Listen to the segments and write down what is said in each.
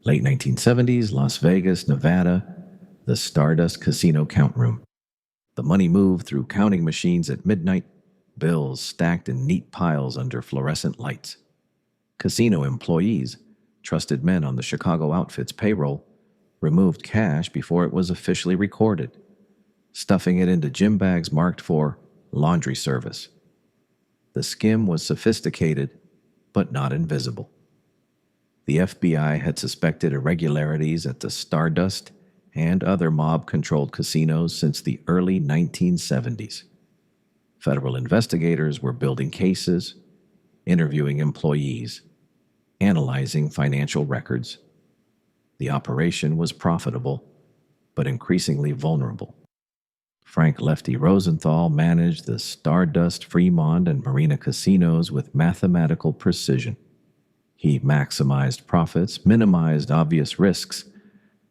Late 1970s, Las Vegas, Nevada, the Stardust Casino count room. The money moved through counting machines at midnight, bills stacked in neat piles under fluorescent lights. Casino employees, trusted men on the Chicago outfit's payroll, removed cash before it was officially recorded, stuffing it into gym bags marked for laundry service. The Skim was sophisticated, but not invisible. The FBI had suspected irregularities at the Stardust and other mob-controlled casinos since the early 1970s. Federal investigators were building cases, interviewing employees, analyzing financial records. The operation was profitable, but increasingly vulnerable. Frank Lefty Rosenthal managed the Stardust, Fremont, and Marina casinos with mathematical precision. He maximized profits, minimized obvious risks,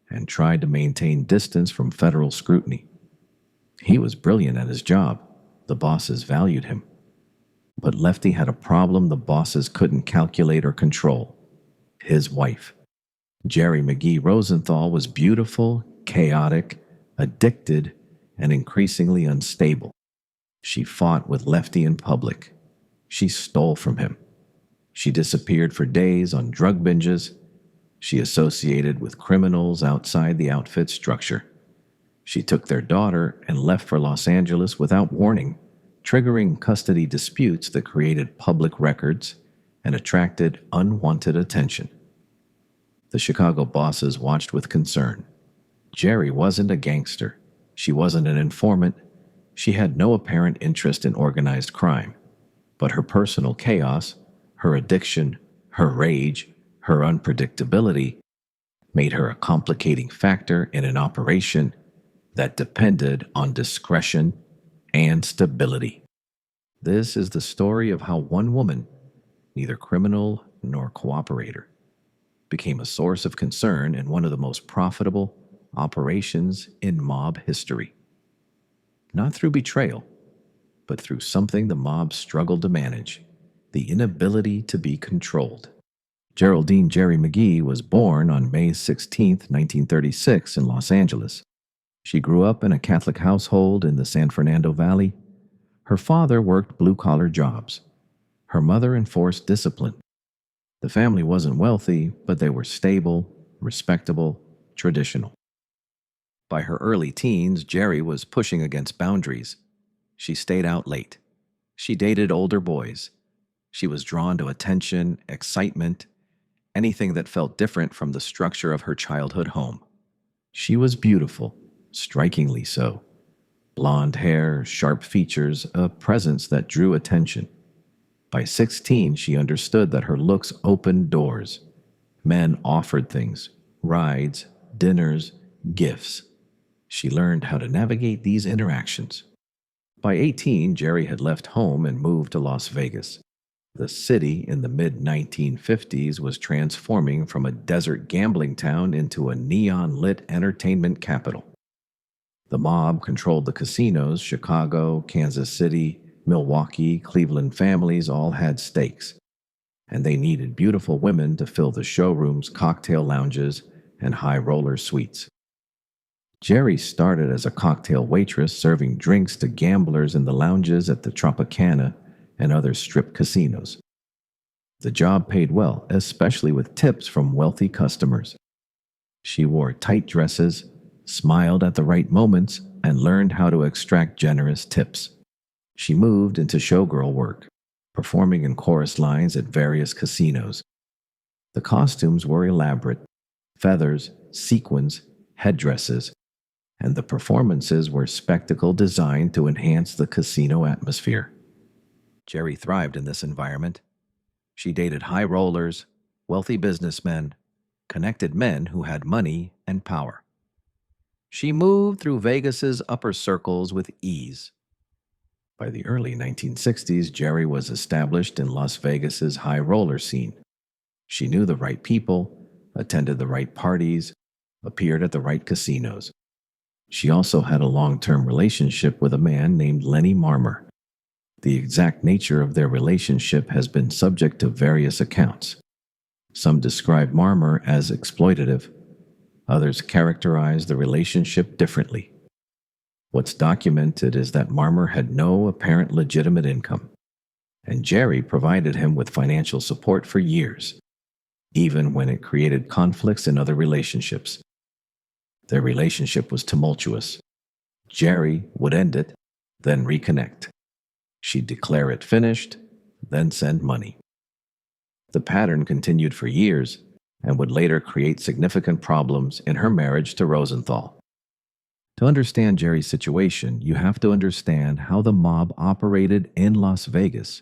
and tried to maintain distance from federal scrutiny. He was brilliant at his job. The bosses valued him. But Lefty had a problem the bosses couldn't calculate or control: his wife. Geri McGee Rosenthal was beautiful, chaotic, addicted, and increasingly unstable. She fought with Lefty in public. She stole from him. She disappeared for days on drug binges. She associated with criminals outside the outfit structure. She took their daughter and left for Los Angeles without warning, triggering custody disputes that created public records and attracted unwanted attention. The Chicago bosses watched with concern. Geri wasn't a gangster. She wasn't an informant. She had no apparent interest in organized crime. But her personal chaos, her addiction, her rage, her unpredictability made her a complicating factor in an operation that depended on discretion and stability. This is the story of how one woman, neither criminal nor cooperator, became a source of concern in one of the most profitable operations in mob history. Not through betrayal, but through something the mob struggled to manage: the inability to be controlled. Geraldine Geri McGee was born on May 16, 1936, in Los Angeles. She grew up in a Catholic household in the San Fernando Valley. Her father worked blue-collar jobs. Her mother enforced discipline. The family wasn't wealthy, but they were stable, respectable, traditional. By her early teens, Geri was pushing against boundaries. She stayed out late. She dated older boys. She was drawn to attention, excitement, anything that felt different from the structure of her childhood home. She was beautiful, strikingly so. Blonde hair, sharp features, a presence that drew attention. By 16, she understood that her looks opened doors. Men offered things: rides, dinners, gifts. She learned how to navigate these interactions. By 18, Geri had left home and moved to Las Vegas. The city in the mid-1950s was transforming from a desert gambling town into a neon-lit entertainment capital. The mob controlled the casinos. Chicago, Kansas City, Milwaukee, Cleveland families all had stakes, and they needed beautiful women to fill the showrooms, cocktail lounges, and high-roller suites. Geri started as a cocktail waitress serving drinks to gamblers in the lounges at the Tropicana and other strip casinos. The job paid well, especially with tips from wealthy customers. She wore tight dresses, smiled at the right moments, and learned how to extract generous tips. She moved into showgirl work, performing in chorus lines at various casinos. The costumes were elaborate: feathers, sequins, headdresses, and the performances were spectacle designed to enhance the casino atmosphere. Geri thrived in this environment. She dated high rollers, wealthy businessmen, connected men who had money and power. She moved through Vegas's upper circles with ease. By the early 1960s, Geri was established in Las Vegas's high roller scene. She knew the right people, attended the right parties, appeared at the right casinos. She also had a long-term relationship with a man named Lenny. The exact nature of their relationship has been subject to various accounts. Some describe Marmer as exploitative. Others characterize the relationship differently. What's documented is that Marmer had no apparent legitimate income, and Geri provided him with financial support for years, even when it created conflicts in other relationships. Their relationship was tumultuous. Geri would end it, then reconnect. She'd declare it finished, then send money. The pattern continued for years and would later create significant problems in her marriage to Rosenthal. To understand Geri's situation, you have to understand how the mob operated in Las Vegas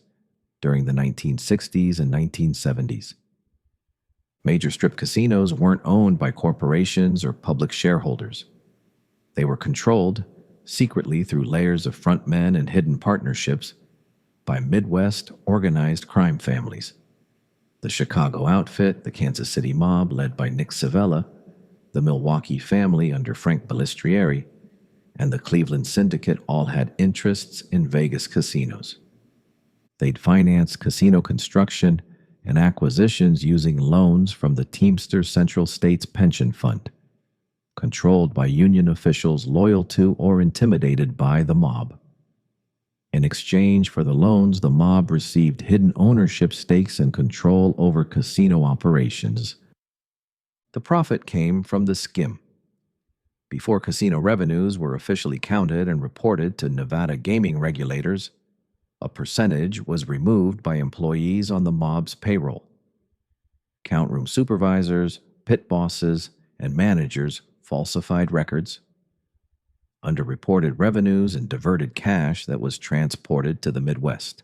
during the 1960s and 1970s. Major strip casinos weren't owned by corporations or public shareholders. They were controlled, secretly through layers of frontmen and hidden partnerships, by Midwest organized crime families. The Chicago outfit, the Kansas City mob led by Nick Civella, the Milwaukee family under Frank Balistrieri, and the Cleveland Syndicate all had interests in Vegas casinos. They'd finance casino construction and acquisitions using loans from the Teamster Central States Pension Fund, controlled by union officials loyal to or intimidated by the mob. In exchange for the loans, the mob received hidden ownership stakes and control over casino operations. The profit came from the Skim. Before casino revenues were officially counted and reported to Nevada gaming regulators, a percentage was removed by employees on the mob's payroll. Count room supervisors, pit bosses, and managers falsified records, underreported revenues, and diverted cash that was transported to the Midwest.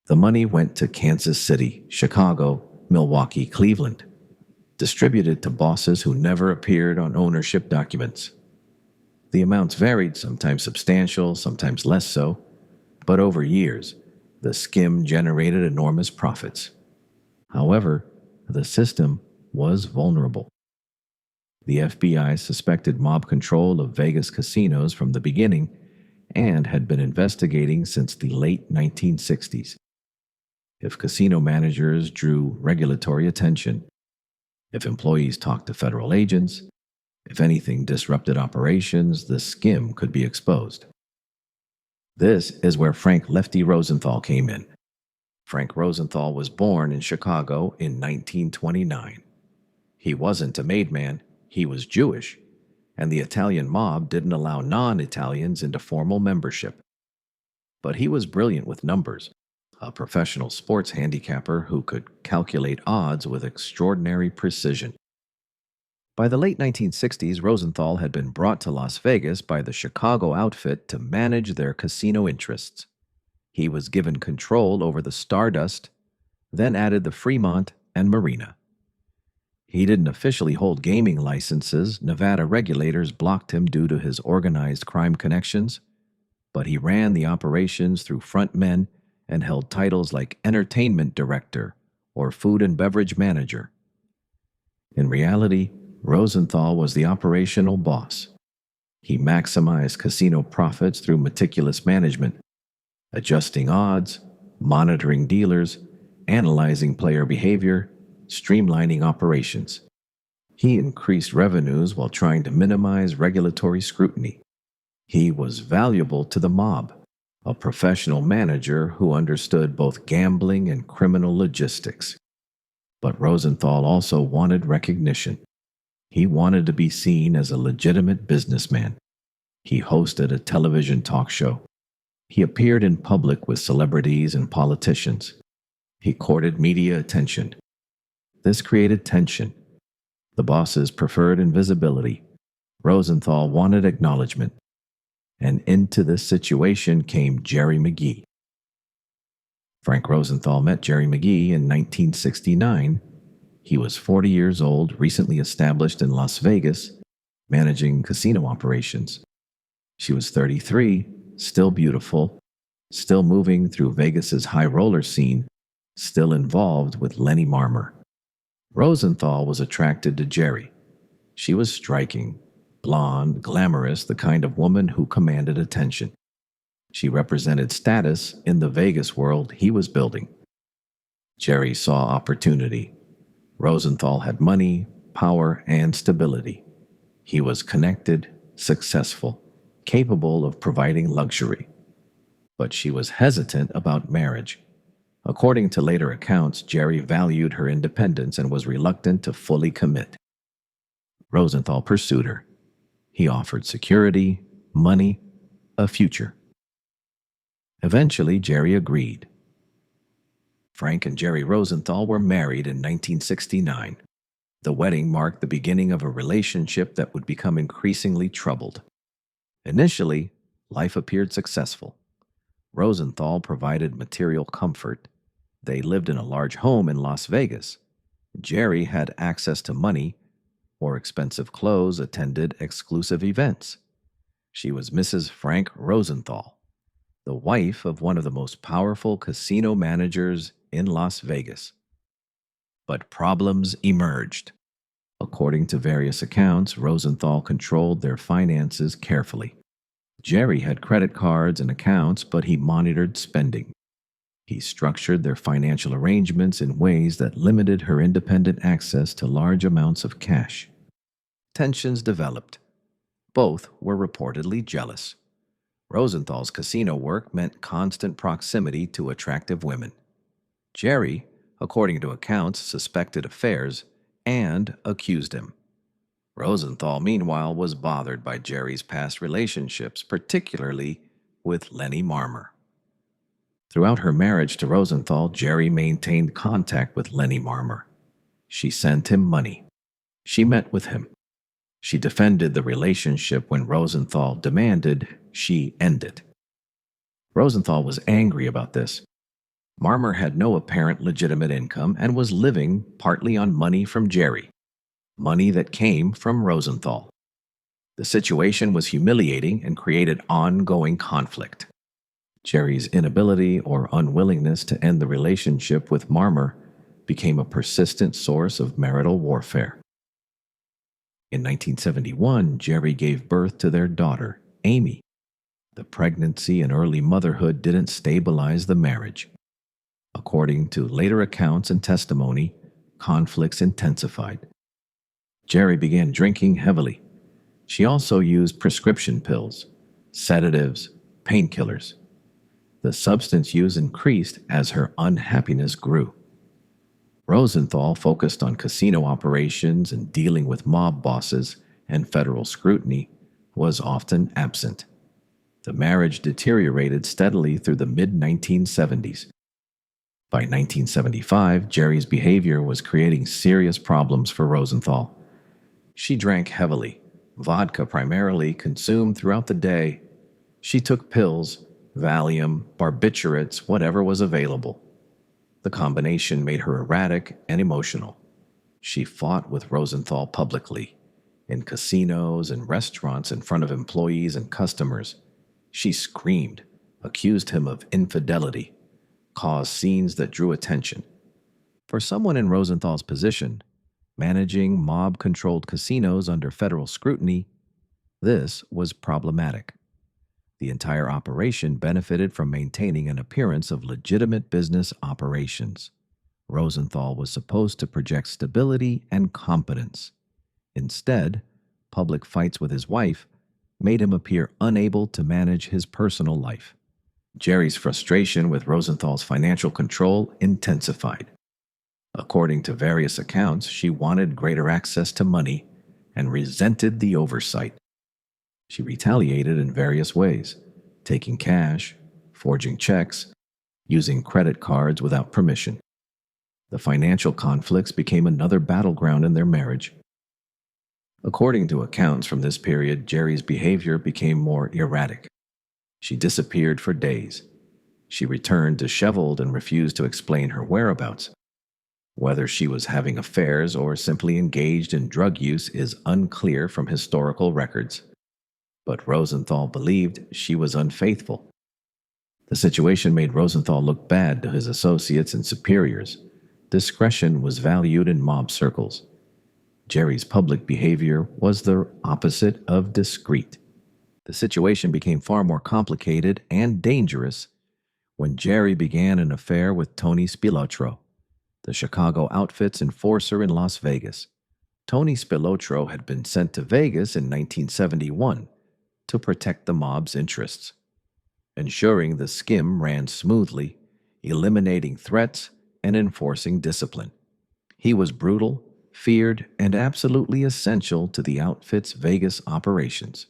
The money went to Kansas City, Chicago, Milwaukee, Cleveland, distributed to bosses who never appeared on ownership documents. The amounts varied, sometimes substantial, sometimes less so, but over years, the Skim generated enormous profits. However, the system was vulnerable. The FBI suspected mob control of Vegas casinos from the beginning and had been investigating since the late 1960s. If casino managers drew regulatory attention, if employees talked to federal agents, if anything disrupted operations, the Skim could be exposed. This is where Frank Lefty Rosenthal came in. Frank Rosenthal was born in Chicago in 1929. He wasn't a made man. He was Jewish, and the Italian mob didn't allow non-Italians into formal membership. But he was brilliant with numbers, a professional sports handicapper who could calculate odds with extraordinary precision. By the late 1960s, Rosenthal had been brought to Las Vegas by the Chicago outfit to manage their casino interests. He was given control over the Stardust, then added the Fremont and Marina. He didn't officially hold gaming licenses. Nevada regulators blocked him due to his organized crime connections, but he ran the operations through front men and held titles like entertainment director or food and beverage manager. In reality, Rosenthal was the operational boss. He maximized casino profits through meticulous management, adjusting odds, monitoring dealers, analyzing player behavior, streamlining operations. He increased revenues while trying to minimize regulatory scrutiny. He was valuable to the mob, a professional manager who understood both gambling and criminal logistics. But Rosenthal also wanted recognition. He wanted to be seen as a legitimate businessman. He hosted a television talk show. He appeared in public with celebrities and politicians. He courted media attention. This created tension. The bosses preferred invisibility. Rosenthal wanted acknowledgement. And into this situation came Geri McGee. Frank Rosenthal met Geri McGee in 1969. He was 40 years old, recently established in Las Vegas, managing casino operations. She was 33, still beautiful, still moving through Vegas's high roller scene, still involved with Lenny Marmer. Rosenthal was attracted to Geri. She was striking, blonde, glamorous, the kind of woman who commanded attention. She represented status in the Vegas world he was building. Geri saw opportunity. Rosenthal had money, power, and stability. He was connected, successful, capable of providing luxury. But she was hesitant about marriage. According to later accounts, Geri valued her independence and was reluctant to fully commit. Rosenthal pursued her. He offered security, money, a future. Eventually, Geri agreed. Frank and Geri Rosenthal were married in 1969. The wedding marked the beginning of a relationship that would become increasingly troubled. Initially, life appeared successful. Rosenthal provided material comfort. They lived in a large home in Las Vegas. Geri had access to money, wore expensive clothes, attended exclusive events. She was Mrs. Frank Rosenthal, the wife of one of the most powerful casino managers in Las Vegas. But problems emerged. According to various accounts, Rosenthal controlled their finances carefully. Geri had credit cards and accounts, but he monitored spending. He structured their financial arrangements in ways that limited her independent access to large amounts of cash. Tensions developed. Both were reportedly jealous. Rosenthal's casino work meant constant proximity to attractive women. Geri, according to accounts, suspected affairs and accused him. Rosenthal, meanwhile, was bothered by Geri's past relationships, particularly with Lenny Marmer. Throughout her marriage to Rosenthal, Geri maintained contact with Lenny Marmer. She sent him money. She met with him. She defended the relationship when Rosenthal demanded she end it. Rosenthal was angry about this. Marmer had no apparent legitimate income and was living partly on money from Geri, money that came from Rosenthal. The situation was humiliating and created ongoing conflict. Geri's inability or unwillingness to end the relationship with Marmer became a persistent source of marital warfare. In 1971, Geri gave birth to their daughter, Amy. The pregnancy and early motherhood didn't stabilize the marriage. According to later accounts and testimony, conflicts intensified. Geri began drinking heavily. She also used prescription pills, sedatives, painkillers. The substance use increased as her unhappiness grew. Rosenthal focused on casino operations and dealing with mob bosses, and federal scrutiny was often absent. The marriage deteriorated steadily through the mid-1970s. By 1975, Geri's behavior was creating serious problems for Rosenthal. She drank heavily, vodka primarily consumed throughout the day. She took pills, Valium, barbiturates, whatever was available. The combination made her erratic and emotional. She fought with Rosenthal publicly, in casinos and restaurants in front of employees and customers. She screamed, accused him of infidelity, caused scenes that drew attention. For someone in Rosenthal's position, managing mob-controlled casinos under federal scrutiny, this was problematic. The entire operation benefited from maintaining an appearance of legitimate business operations. Rosenthal was supposed to project stability and competence. Instead, public fights with his wife made him appear unable to manage his personal life. Geri's frustration with Rosenthal's financial control intensified. According to various accounts, she wanted greater access to money and resented the oversight. She retaliated in various ways, taking cash, forging checks, using credit cards without permission. The financial conflicts became another battleground in their marriage. According to accounts from this period, Geri's behavior became more erratic. She disappeared for days. She returned disheveled and refused to explain her whereabouts. Whether she was having affairs or simply engaged in drug use is unclear from historical records. But Rosenthal believed she was unfaithful. The situation made Rosenthal look bad to his associates and superiors. Discretion was valued in mob circles. Geri's public behavior was the opposite of discreet. The situation became far more complicated and dangerous when Geri began an affair with Tony Spilotro, the Chicago outfit's enforcer in Las Vegas. Tony Spilotro had been sent to Vegas in 1971 to protect the mob's interests, ensuring the Skim ran smoothly, eliminating threats and enforcing discipline. He was brutal, feared, and absolutely essential to the outfit's Vegas operations.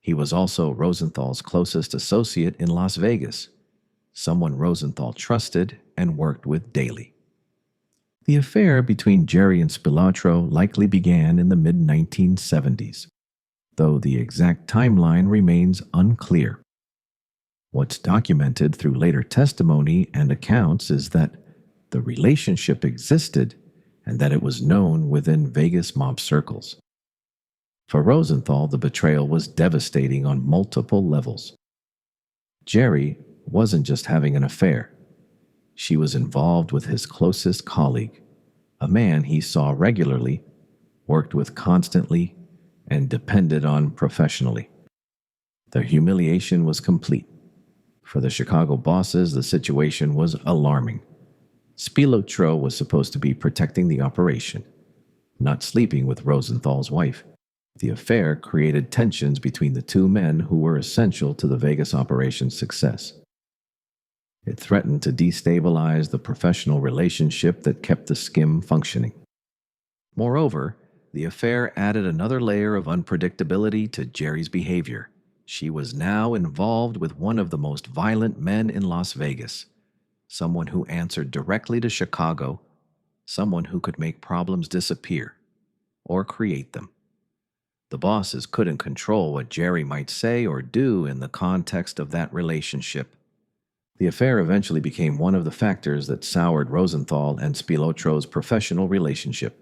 He was also Rosenthal's closest associate in Las Vegas, someone Rosenthal trusted and worked with daily. The affair between Geri and Spilotro likely began in the mid-1970s, though the exact timeline remains unclear. What's documented through later testimony and accounts is that the relationship existed and that it was known within Vegas mob circles. For Rosenthal, the betrayal was devastating on multiple levels. Geri wasn't just having an affair. She was involved with his closest colleague, a man he saw regularly, worked with constantly, and depended on professionally. The humiliation was complete. For the Chicago bosses, the situation was alarming. Spilotro was supposed to be protecting the operation, not sleeping with Rosenthal's wife. The affair created tensions between the two men who were essential to the Vegas operation's success. It threatened to destabilize the professional relationship that kept the Skim functioning. Moreover, the affair added another layer of unpredictability to Geri's behavior. She was now involved with one of the most violent men in Las Vegas, someone who answered directly to Chicago, someone who could make problems disappear or create them. The bosses couldn't control what Geri might say or do in the context of that relationship. The affair eventually became one of the factors that soured Rosenthal and Spilotro's professional relationship.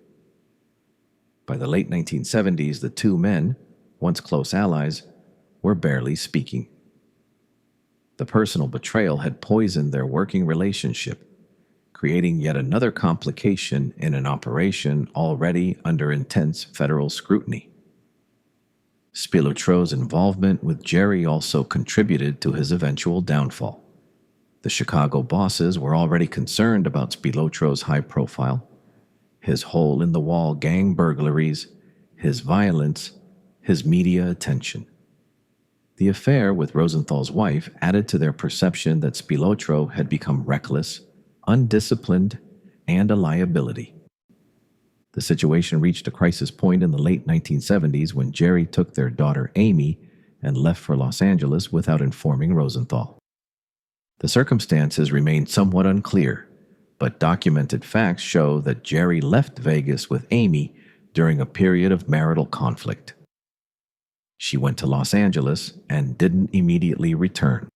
By the late 1970s, the two men, once close allies, were barely speaking. The personal betrayal had poisoned their working relationship, creating yet another complication in an operation already under intense federal scrutiny. Spilotro's involvement with Geri also contributed to his eventual downfall. The Chicago bosses were already concerned about Spilotro's high profile, his hole-in-the-wall gang burglaries, his violence, his media attention. The affair with Rosenthal's wife added to their perception that Spilotro had become reckless, undisciplined, and a liability. The situation reached a crisis point in the late 1970s when Geri took their daughter Amy and left for Los Angeles without informing Rosenthal. The circumstances remain somewhat unclear, but documented facts show that Geri left Vegas with Amy during a period of marital conflict. She went to Los Angeles and didn't immediately return.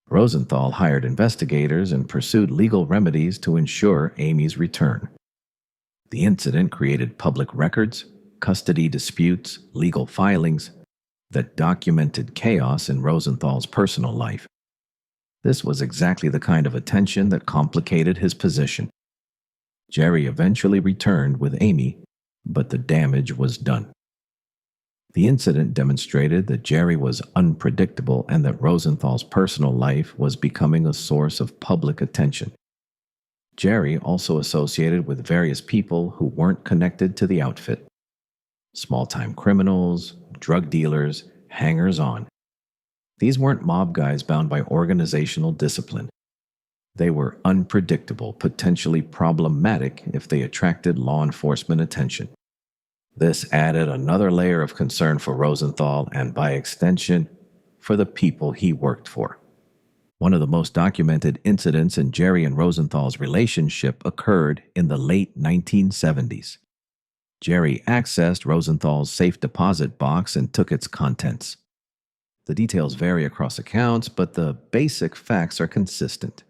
Rosenthal hired investigators and pursued legal remedies to ensure Amy's return. The incident created public records, custody disputes, legal filings that documented chaos in Rosenthal's personal life. This was exactly the kind of attention that complicated his position. Geri eventually returned with Amy, but the damage was done. The incident demonstrated that Geri was unpredictable and that Rosenthal's personal life was becoming a source of public attention. Geri also associated with various people who weren't connected to the outfit. Small-time criminals, drug dealers, hangers-on. These weren't mob guys bound by organizational discipline. They were unpredictable, potentially problematic if they attracted law enforcement attention. This added another layer of concern for Rosenthal and, by extension, for the people he worked for. One of the most documented incidents in Geri and Rosenthal's relationship occurred in the late 1970s. Geri accessed Rosenthal's safe deposit box and took its contents. The details vary across accounts, but the basic facts are consistent.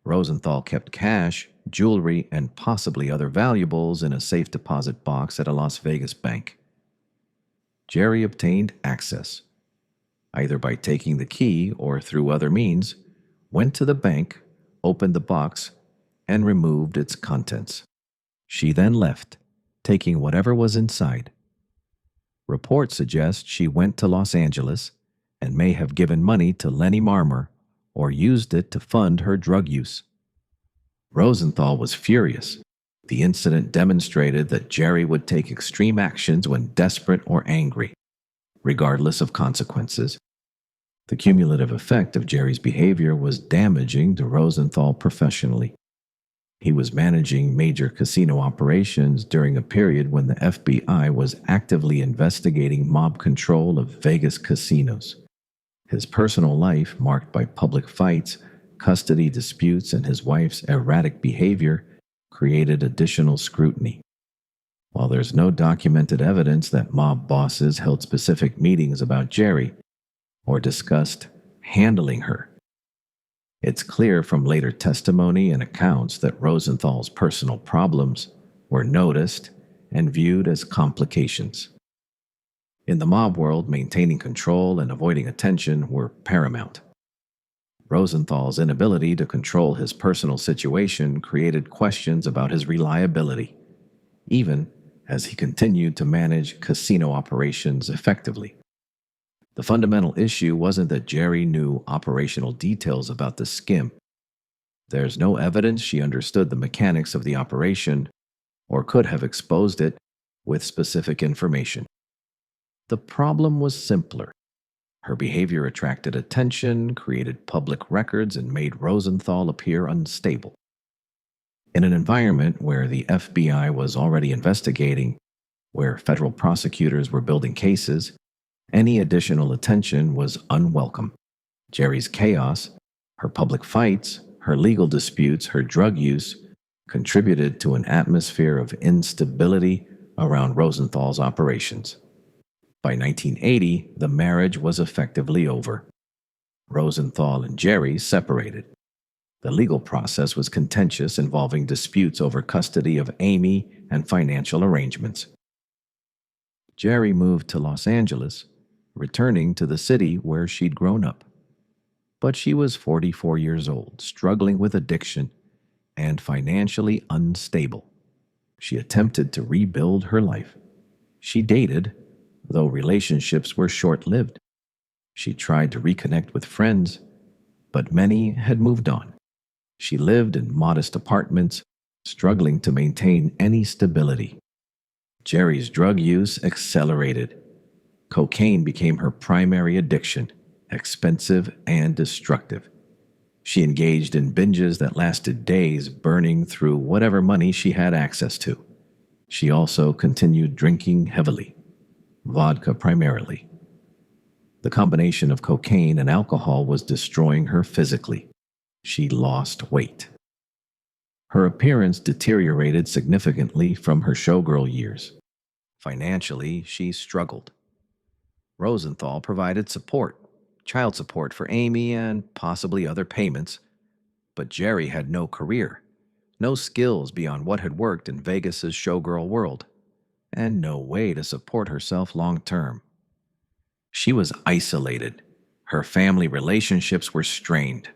Rosenthal kept cash, jewelry, and possibly other valuables in a safe deposit box at a Las Vegas bank. Geri obtained access, either by taking the key or through other means, went to the bank, opened the box, and removed its contents. She then left, taking whatever was inside. Reports suggest she went to Los Angeles and may have given money to Lenny or used it to fund her drug use. Rosenthal was furious. The incident demonstrated that Geri would take extreme actions when desperate or angry, regardless of consequences. The cumulative effect of Geri's behavior was damaging to Rosenthal professionally. He was managing major casino operations during a period when the FBI was actively investigating mob control of Vegas casinos. His personal life, marked by public fights, custody disputes, and his wife's erratic behavior, created additional scrutiny. While there's no documented evidence that mob bosses held specific meetings about Geri or discussed handling her, it's clear from later testimony and accounts that Rosenthal's personal problems were noticed and viewed as complications. In the mob world, maintaining control and avoiding attention were paramount. Rosenthal's inability to control his personal situation created questions about his reliability, even as he continued to manage casino operations effectively. The fundamental issue wasn't that Geri knew operational details about the Skim. There's no evidence she understood the mechanics of the operation or could have exposed it with specific information. The problem was simpler. Her behavior attracted attention, created public records, and made Rosenthal appear unstable. In an environment where the FBI was already investigating, where federal prosecutors were building cases, any additional attention was unwelcome. Geri's chaos, her public fights, her legal disputes, her drug use contributed to an atmosphere of instability around Rosenthal's operations. By 1980, the marriage was effectively over. Rosenthal and Geri separated. The legal process was contentious, involving disputes over custody of Amy and financial arrangements. Geri moved to Los Angeles, returning to the city where she'd grown up. But she was 44 years old, struggling with addiction, and financially unstable. She attempted to rebuild her life. She dated, though relationships were short-lived. She tried to reconnect with friends, but many had moved on. She lived in modest apartments, struggling to maintain any stability. Geri's drug use accelerated. Cocaine became her primary addiction, expensive and destructive. She engaged in binges that lasted days, burning through whatever money she had access to. She also continued drinking heavily, vodka primarily. The combination of cocaine and alcohol was destroying her physically. She lost weight. Her appearance deteriorated significantly from her showgirl years. Financially, she struggled. Rosenthal provided support, child support for Amy and possibly other payments, but Geri had no career, no skills beyond what had worked in Vegas's showgirl world, and no way to support herself long term. She was isolated. Her family relationships were strained.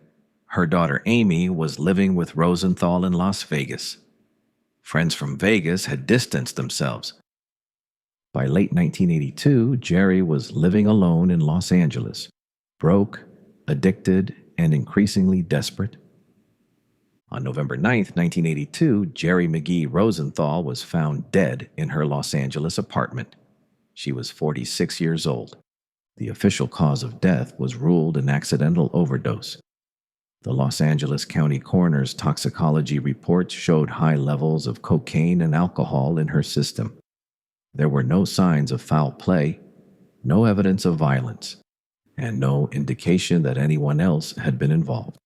Her daughter Amy was living with Rosenthal in Las Vegas. Friends from Vegas had distanced themselves. By late 1982, Geri was living alone in Los Angeles, broke, addicted, and increasingly desperate. On November 9, 1982, Geri McGee Rosenthal was found dead in her Los Angeles apartment. She was 46 years old. The official cause of death was ruled an accidental overdose. The Los Angeles County Coroner's toxicology reports showed high levels of cocaine and alcohol in her system. There were no signs of foul play, no evidence of violence, and no indication that anyone else had been involved.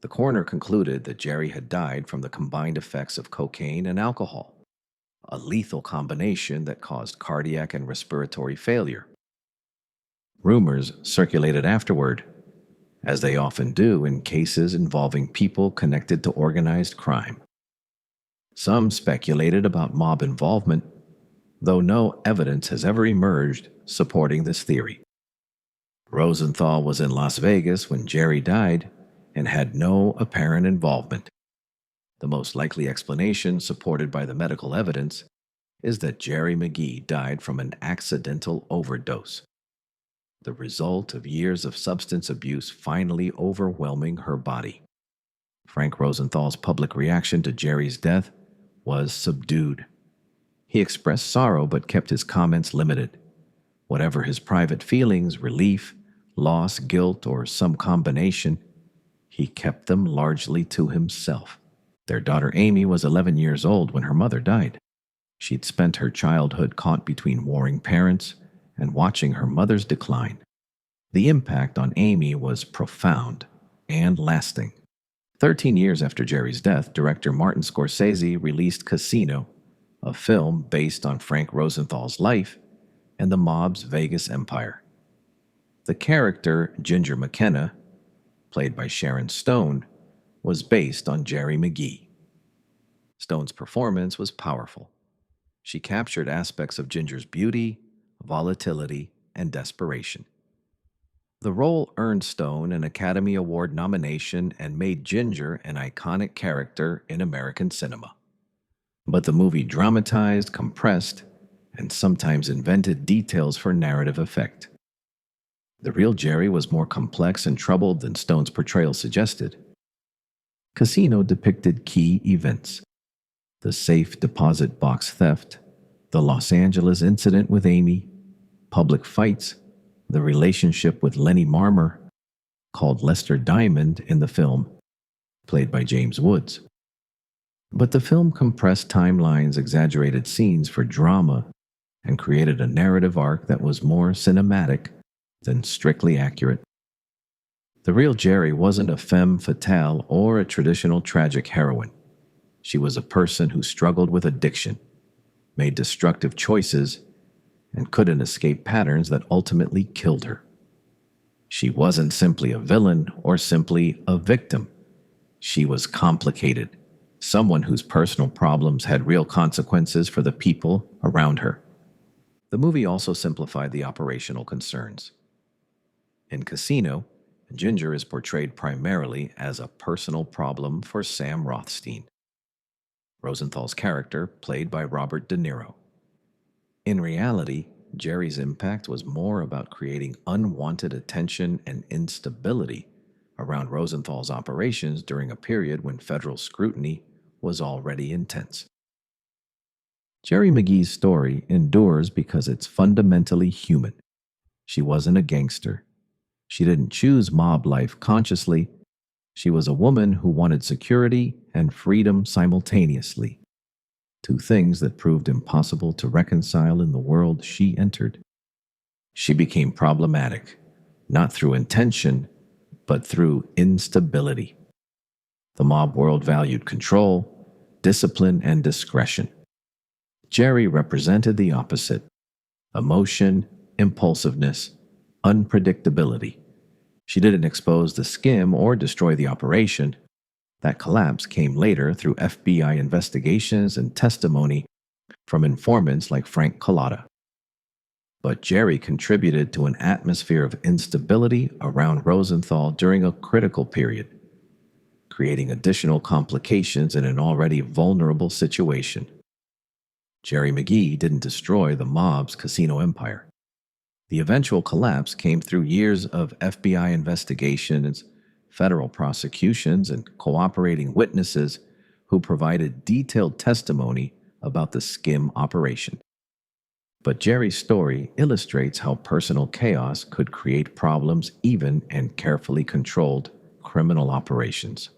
The coroner concluded that Geri had died from the combined effects of cocaine and alcohol, a lethal combination that caused cardiac and respiratory failure. Rumors circulated afterward, as they often do in cases involving people connected to organized crime. Some speculated about mob involvement, though no evidence has ever emerged supporting this theory. Rosenthal was in Las Vegas when Geri died and had no apparent involvement. The most likely explanation, supported by the medical evidence, is that Geri McGee died from an accidental overdose, the result of years of substance abuse finally overwhelming her body. Frank Rosenthal's public reaction to Geri's death was subdued. He expressed sorrow but kept his comments limited. Whatever his private feelings, relief, loss, guilt, or some combination, he kept them largely to himself. Their daughter Amy was 11 years old when her mother died. She'd spent her childhood caught between warring parents and watching her mother's decline. The impact on Amy was profound and lasting. 13 years after Geri's death, director Martin Scorsese released Casino, a film based on Frank Rosenthal's life and the mob's Vegas empire. The character Ginger McKenna, played by Sharon Stone, was based on Geri McGee. Stone's performance was powerful. She captured aspects of Ginger's beauty, volatility, and desperation. The role earned Stone an Academy Award nomination and made Ginger an iconic character in American cinema. But the movie dramatized, compressed, and sometimes invented details for narrative effect. The real Geri was more complex and troubled than Stone's portrayal suggested. Casino depicted key events: the safe deposit box theft, the Los Angeles incident with Amy, public fights, the relationship with Lenny Marmer, called Lester Diamond in the film, played by James Woods. But the film compressed timelines, exaggerated scenes for drama, and created a narrative arc that was more cinematic than strictly accurate. The real Geri wasn't a femme fatale or a traditional tragic heroine. She was a person who struggled with addiction, made destructive choices, and couldn't escape patterns that ultimately killed her. She wasn't simply a villain or simply a victim. She was complicated, someone whose personal problems had real consequences for the people around her. The movie also simplified the operational concerns. In Casino, Ginger is portrayed primarily as a personal problem for Sam Rothstein, Rosenthal's character, played by Robert De Niro. In reality, Geri's impact was more about creating unwanted attention and instability around Rosenthal's operations during a period when federal scrutiny was already intense. Geri McGee's story endures because it's fundamentally human. She wasn't a gangster. She didn't choose mob life consciously. She was a woman who wanted security and freedom simultaneously, two things that proved impossible to reconcile in the world she entered. She became problematic, not through intention, but through instability. The mob world valued control, discipline, and discretion. Geri represented the opposite: emotion, impulsiveness, unpredictability. She didn't expose the Skim or destroy the operation. That collapse came later through FBI investigations and testimony from informants like Frank Collada. But Geri contributed to an atmosphere of instability around Rosenthal during a critical period, creating additional complications in an already vulnerable situation. Geri McGee didn't destroy the mob's casino empire. The eventual collapse came through years of FBI investigations, federal prosecutions, and cooperating witnesses who provided detailed testimony about the Skim operation. But Geri's story illustrates how personal chaos could create problems even in carefully controlled criminal operations.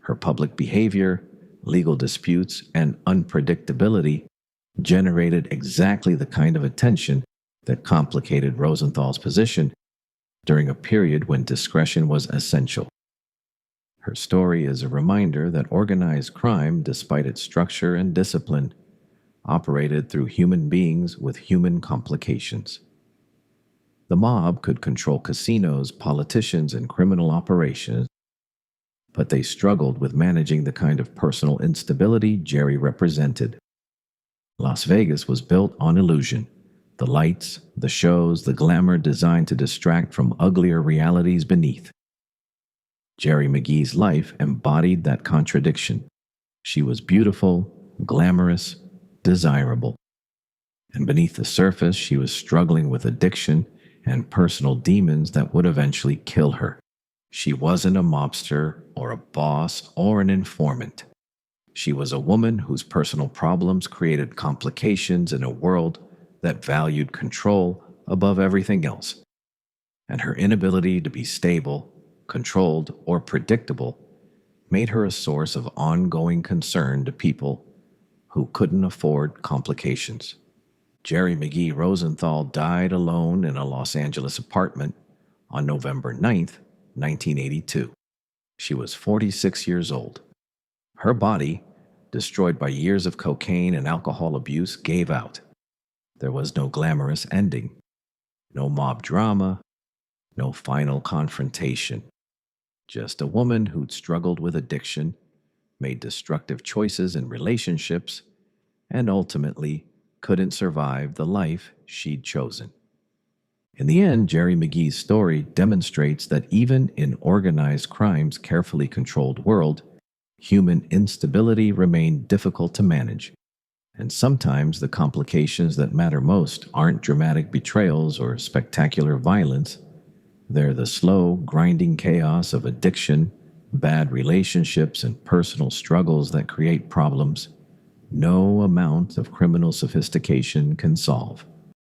Her public behavior, legal disputes, and unpredictability generated exactly the kind of attention that complicated Rosenthal's position during a period when discretion was essential. Her story is a reminder that organized crime, despite its structure and discipline, operated through human beings with human complications. The mob could control casinos, politicians, and criminal operations, but they struggled with managing the kind of personal instability Geri represented. Las Vegas was built on illusion. The lights, the shows, the glamour designed to distract from uglier realities beneath. Geri McGee's life embodied that contradiction. She was beautiful, glamorous, desirable. And beneath the surface, she was struggling with addiction and personal demons that would eventually kill her. She wasn't a mobster or a boss or an informant. She was a woman whose personal problems created complications in a world that valued control above everything else. And her inability to be stable, controlled, or predictable made her a source of ongoing concern to people who couldn't afford complications. Geri McGee Rosenthal died alone in a Los Angeles apartment on November 9th, 1982. She was 46 years old. Her body, destroyed by years of cocaine and alcohol abuse, gave out. There was no glamorous ending, no mob drama, no final confrontation. Just a woman who'd struggled with addiction, made destructive choices in relationships, and ultimately couldn't survive the life she'd chosen. In the end, Geri McGee's story demonstrates that even in organized crime's carefully controlled world, human instability remained difficult to manage. And sometimes the complications that matter most aren't dramatic betrayals or spectacular violence. They're the slow, grinding chaos of addiction, bad relationships, and personal struggles that create problems no amount of criminal sophistication can solve.